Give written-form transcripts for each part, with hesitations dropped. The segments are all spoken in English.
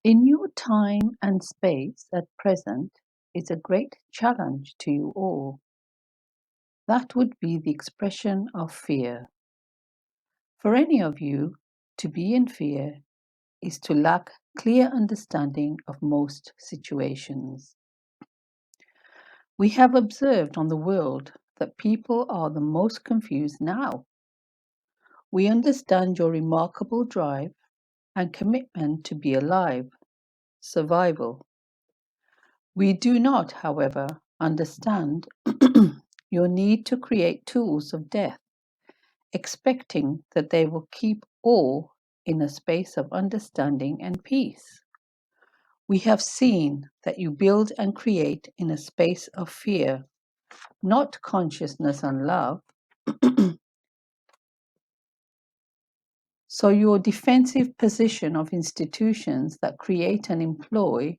In your time and space at present is a great challenge to you all. That would be the expression of fear. For any of you, to be in fear is to lack clear understanding of most situations. We have observed on the world that people are the most confused now. We understand your remarkable drive and commitment to be alive, survival. We do not, however, understand your need to create tools of death, expecting that they will keep all in a space of understanding and peace. We have seen that you build and create in a space of fear, not consciousness and love. So your defensive position of institutions that create and employ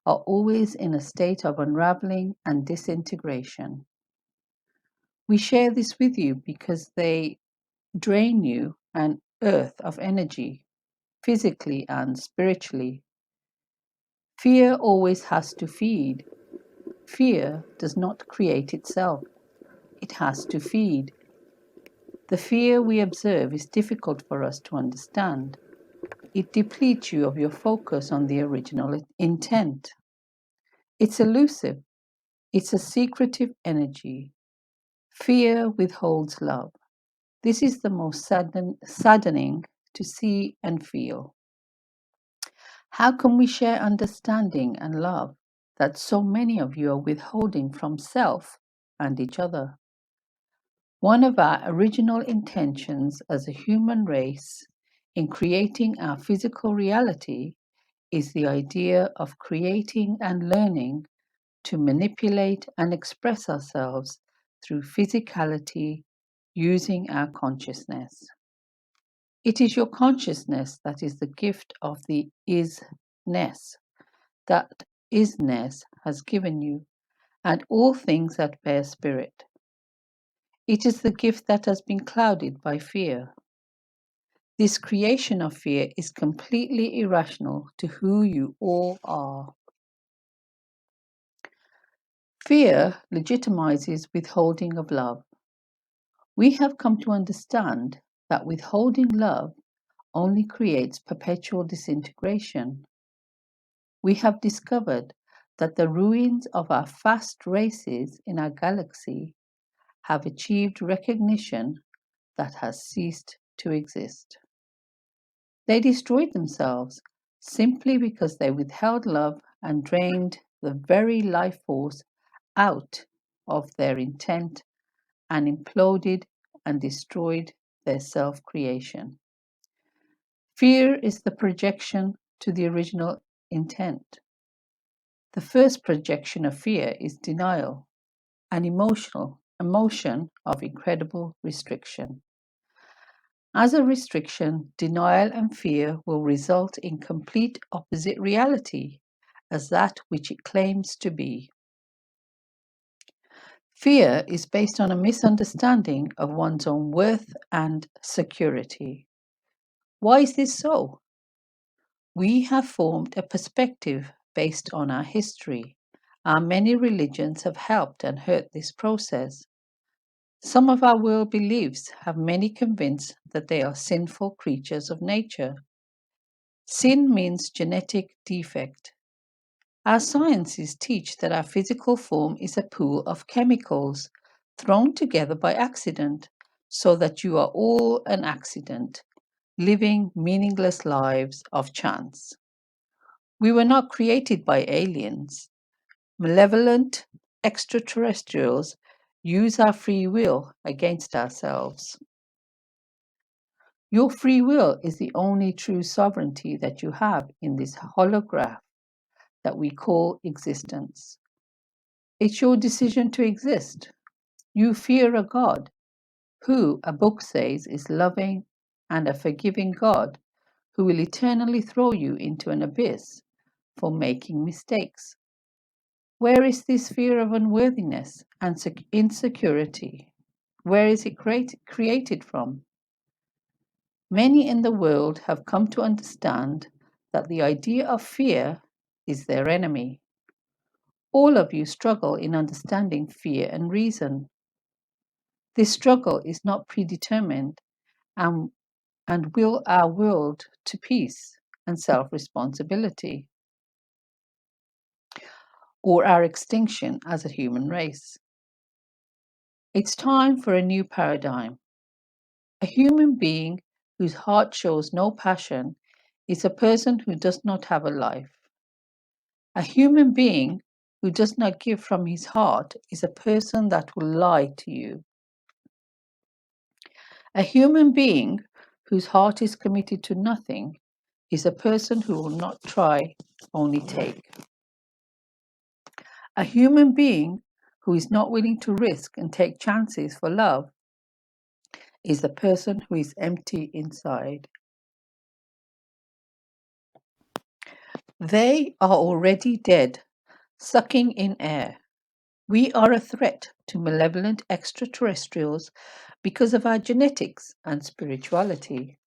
are always in a state of unraveling and disintegration. We share this with you because they drain you an earth of energy, physically and spiritually. Fear always has to feed. Fear does not create itself, it has to feed. The fear we observe is difficult for us to understand. It depletes you of your focus on the original intent. It's elusive, it's a secretive energy. Fear withholds love. This is the most saddening to see and feel. How can we share understanding and love that so many of you are withholding from self and each other? One of our original intentions as a human race in creating our physical reality is the idea of creating and learning to manipulate and express ourselves through physicality using our consciousness. It is your consciousness that is the gift of the isness that isness has given you, and all things that bear spirit. It is the gift that has been clouded by fear. This creation of fear is completely irrational to who you all are. Fear legitimizes withholding of love. We have come to understand that withholding love only creates perpetual disintegration. We have discovered that the ruins of our vast races in our galaxy have achieved recognition that has ceased to exist. They destroyed themselves simply because they withheld love and drained the very life force out of their intent and imploded and destroyed their self creation. Fear is the projection to the original intent. The first projection of fear is denial, an emotion of incredible restriction. As a restriction, denial and fear will result in complete opposite reality as that which it claims to be. Fear is based on a misunderstanding of one's own worth and security. Why is this so? We have formed a perspective based on our history. Our many religions have helped and hurt this process. Some of our world beliefs have many convinced that they are sinful creatures of nature. Sin means genetic defect. Our sciences teach that our physical form is a pool of chemicals thrown together by accident, so that you are all an accident, living meaningless lives of chance. We were not created by aliens. Malevolent extraterrestrials use our free will against ourselves. Your free will is the only true sovereignty that you have in this holograph that we call existence. It's your decision to exist. You fear a God who, a book says, is loving and a forgiving God who will eternally throw you into an abyss for making mistakes. Where is this fear of unworthiness and insecurity? Where is it created from? Many in the world have come to understand that the idea of fear is their enemy. All of you struggle in understanding fear and reason. This struggle is not predetermined and, and will our world to peace and self responsibility, or our extinction as a human race. It's time for a new paradigm. A human being whose heart shows no passion is a person who does not have a life. A human being who does not give from his heart is a person that will lie to you. A human being whose heart is committed to nothing is a person who will not try, only take. A human being who is not willing to risk and take chances for love is a person who is empty inside. They are already dead, sucking in air. We are a threat to malevolent extraterrestrials because of our genetics and spirituality.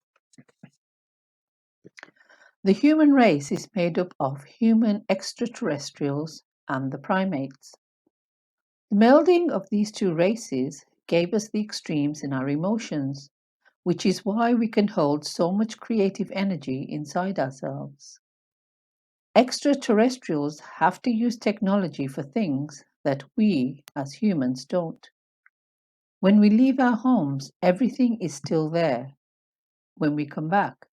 The human race is made up of human extraterrestrials and the primates. The melding of these two races gave us the extremes in our emotions, which is why we can hold so much creative energy inside ourselves. Extraterrestrials have to use technology for things that we as humans don't. When we leave our homes, everything is still there. When we come back,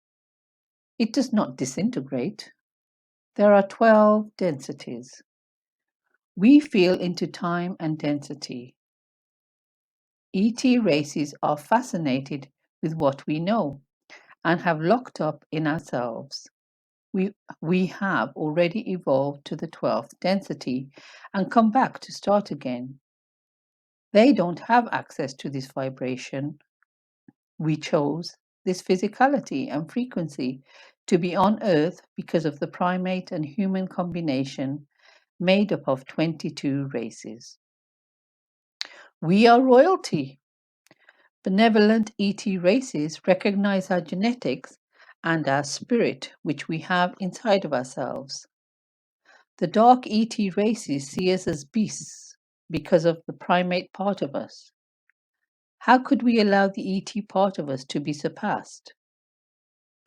it does not disintegrate. There are 12 densities. We feel into time and density. ET races are fascinated with what we know and have locked up in ourselves. We have already evolved to the 12th density and come back to start again. They don't have access to this vibration. We chose this physicality and frequency to be on Earth because of the primate and human combination made up of 22 races. We are royalty. Benevolent ET races recognize our genetics and our spirit, which we have inside of ourselves. The dark ET races see us as beasts because of the primate part of us. How could we allow the ET part of us to be surpassed?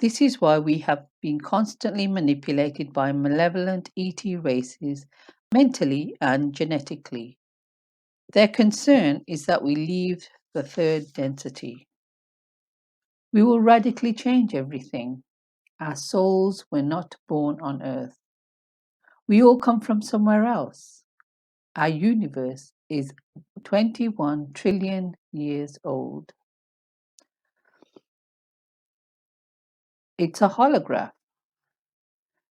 This is why we have been constantly manipulated by malevolent ET races mentally and genetically. Their concern is that we leave the third density. We will radically change everything. Our souls were not born on Earth. We all come from somewhere else. Our universe is 21 trillion years old. It's a holograph.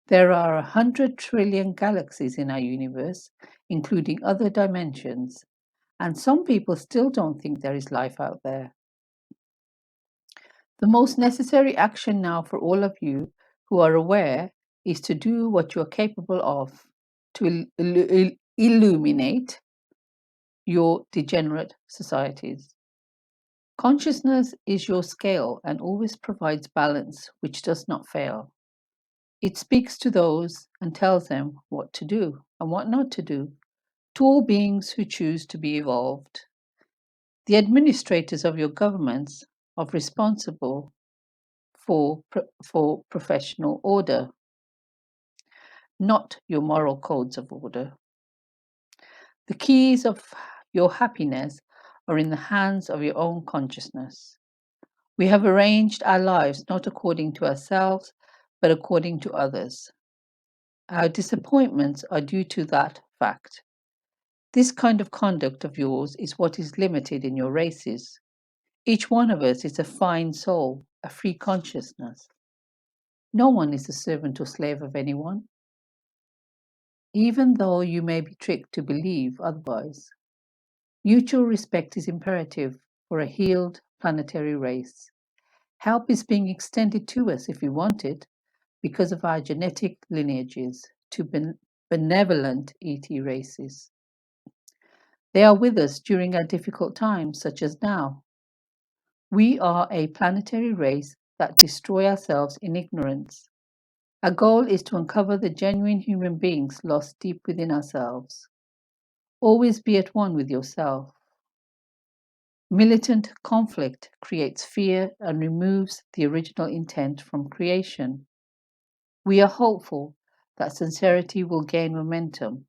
There are 100 trillion galaxies in our universe, including other dimensions, and some people still don't think there is life out there. The most necessary action now for all of you who are aware is to do what you are capable of to illuminate your degenerate societies. Consciousness is your scale and always provides balance, which does not fail. It speaks to those and tells them what to do and what not to do, to all beings who choose to be evolved. The administrators of your governments are responsible for professional order, not your moral codes of order. The keys of your happiness are in the hands of your own consciousness. We have arranged our lives not according to ourselves, but according to others. Our disappointments are due to that fact. This kind of conduct of yours is what is limited in your races. Each one of us is a fine soul, a free consciousness. No one is a servant or slave of anyone, even though you may be tricked to believe otherwise. Mutual respect is imperative for a healed planetary race. Help is being extended to us if we want it, because of our genetic lineages to benevolent ET races. They are with us during our difficult times, such as now. We are a planetary race that destroy ourselves in ignorance. Our goal is to uncover the genuine human beings lost deep within ourselves. Always be at one with yourself. Militant conflict creates fear and removes the original intent from creation. We are hopeful that sincerity will gain momentum